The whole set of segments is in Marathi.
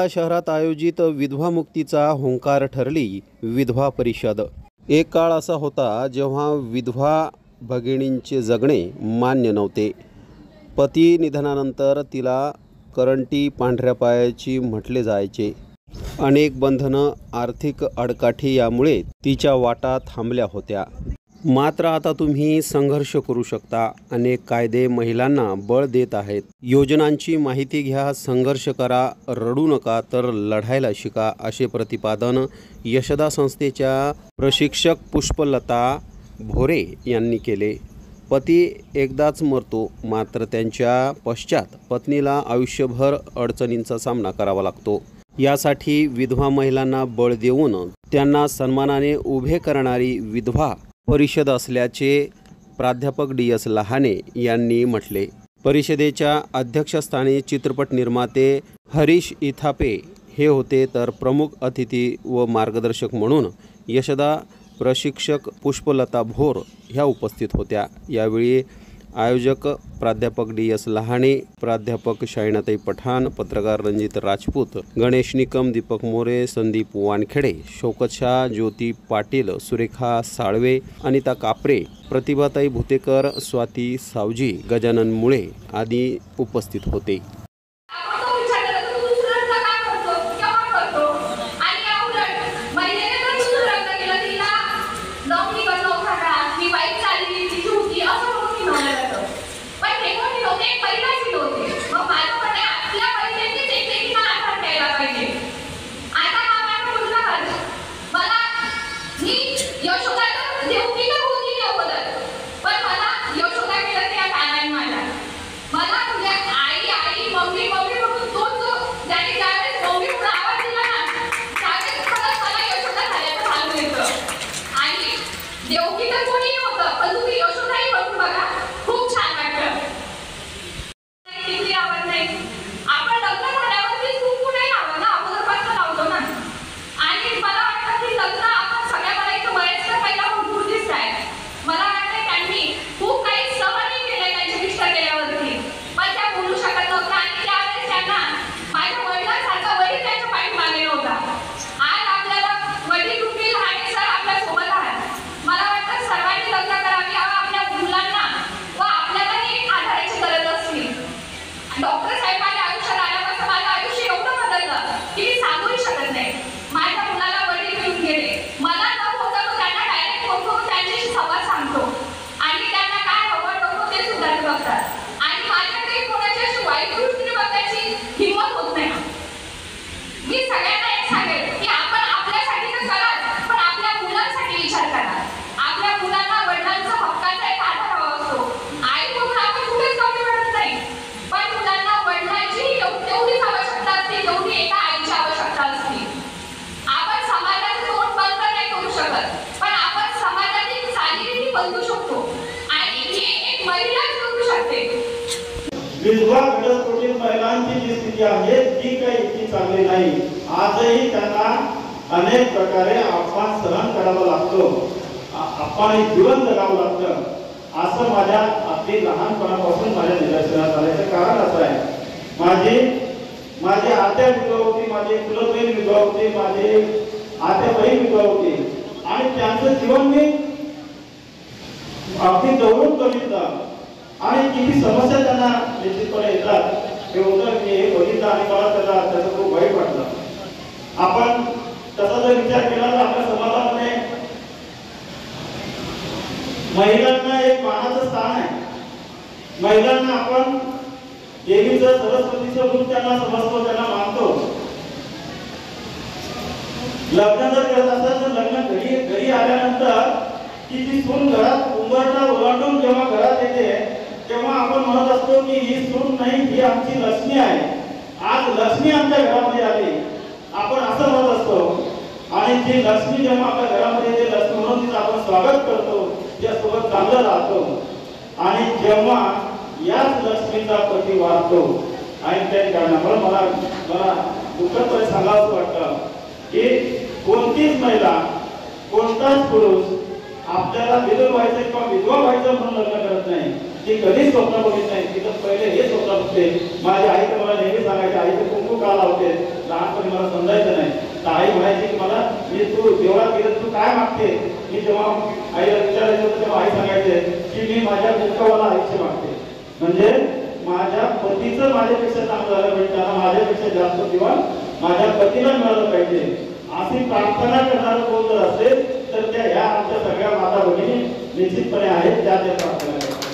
शहरात आयोजित विधवा मुक्तीचा हुंकार ठरली विधवा परिषद। एक काळ असा होता जेव्हा विधवा भगिनींचे जगणे मान्य नव्हते। पती निधनानंतर तिला करंटी पांढऱ्या पायाची म्हटले जायचे। अनेक बंधनं, आर्थिक अडकाठी यामुळे तिच्या वाटा थांबल्या होत्या। मात्र आता तुम्ही संघर्ष करू शकता। अनेक कायदे महिलांना बळ देत आहेत। योजनांची माहिती घ्या, संघर्ष करा, रडू नका तर लढायला शिका, असे प्रतिपादन यशदा संस्थेच्या प्रशिक्षक पुष्पलता भोरे यांनी केले। पती एकदाच मरतो, मात्र त्यांच्या पश्चात पत्नीला आयुष्यभर अडचणींचा सामना करावा लागतो। यासाठी विधवा महिलांना बळ देऊन त्यांना सन्मानाने उभे करणारी विधवा परिषद असल्याचे प्राध्यापक DS लहाने यांनी म्हटले। परिषदेच्या अध्यक्षस्थानी चित्रपट निर्माते हरीश इथापे हे होते, तर प्रमुख अतिथी व मार्गदर्शक म्हणून यशदा प्रशिक्षक पुष्पलता भोर ह्या उपस्थित होत्या। यावेळी आयोजक प्राध्यापक DS लहाने, प्राध्यापक शायनाताई पठाण, पत्रकार रणजित राजपूत, गणेश निकम, दीपक मोरे, संदीप वानखेडे, शौकत शाह, ज्योती पाटील, सुरेखा साळवे, अनिता कापरे, प्रतिभाताई भुतेकर, स्वाती सावजी, गजानन मुळे आदी उपस्थित होते। विधवा घटस्फोटीत महिलांची जी स्थिती आहे ती काही इतकी चांगली नाही। आजही त्यांना अनेक प्रकारे अपमान सहन करावा लागतो, अपमानित जीवन जगावं लागतं, असं माझ्या अगदी लहानपणापासून माझ्या निदर्शनास आल्याचं कारण असं आहे। माझी आत्या विधवा होती, माझी चुलत बहीण विधवा होती, माझी आत्या बहीण विधवा होती आणि त्यांचं जीवन मी अगदी जवळून बघितलं आणि किती समस्या त्यांना निश्चितपणे येतात हे होतं की हे बघितलं आणि मला त्याचं खूप वाईट वाटलं। आपण तसा जर विचार केला तर आपल्या समाजामध्ये महिलांना एक मानाचं स्थान आहे। महिलांना आपण देवीचं, सरस्वतीचं रूप त्यांना समजतो, त्यांना मानतो। लग्न जर करत असेल तर लग्न घरी आल्यानंतर की ती सून घरात उंबरठा ओलांडून जेव्हा घरात येते तेव्हा आपण म्हणत असतो की ही सून नाही, ही आमची लक्ष्मी आहे, आज लक्ष्मी आमच्या घरामध्ये आली, आपण असं म्हणत असतो। आणि जी लक्ष्मी जेव्हा आपल्या घरामध्ये येते, लक्ष्मी म्हणून तिचं आपण स्वागत करतो, तिच्यासोबत चांगलं राहतो आणि जेव्हा याच लक्ष्मीचा पती वारतो आणि त्या कारणामुळे मला दुःखपणे सांगावं वाटतं की कोणतीच महिला, कोणताच पुरुष आपल्याला विधवा व्हायचं किंवा विधवा व्हायचं म्हणून लग्न करत नाही। ती कधीच स्वप्न बघित नाही. तिथं पहिले हे स्वप्न बघते. माझी आई तर मला नेहमी सांगायची, आई तर कुंकू का लावते. लहानपणी मला समजायचं नाही. तर आई म्हणायची की मला मी तू देवळात गेलं तू काय मागते. मी जेव्हा आईला विचारायचं होतं तेव्हा आई सांगायचे की मी माझ्या कुंकवाला आईची मागते. म्हणजे माझ्या पतीचं माझ्यापेक्षा चांगलं झालं पाहिजे, त्यांना माझ्यापेक्षा जास्त किंवा माझ्या पतीला मिळालं पाहिजे अशी प्रार्थना करणारं कोण जर असेल तर त्या ह्या आमच्या सगळ्या माता भगिनी निश्चितपणे आहेत, त्या प्रार्थना करतात.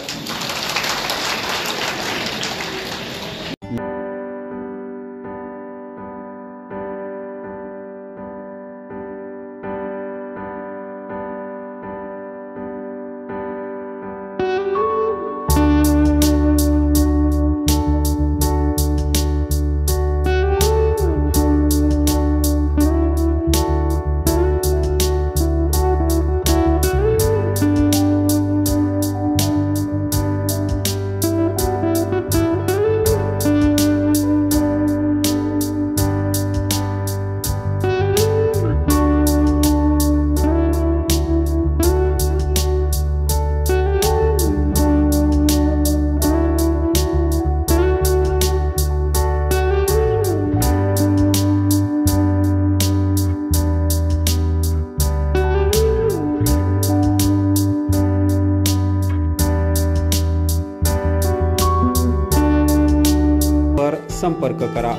संपर्क करा.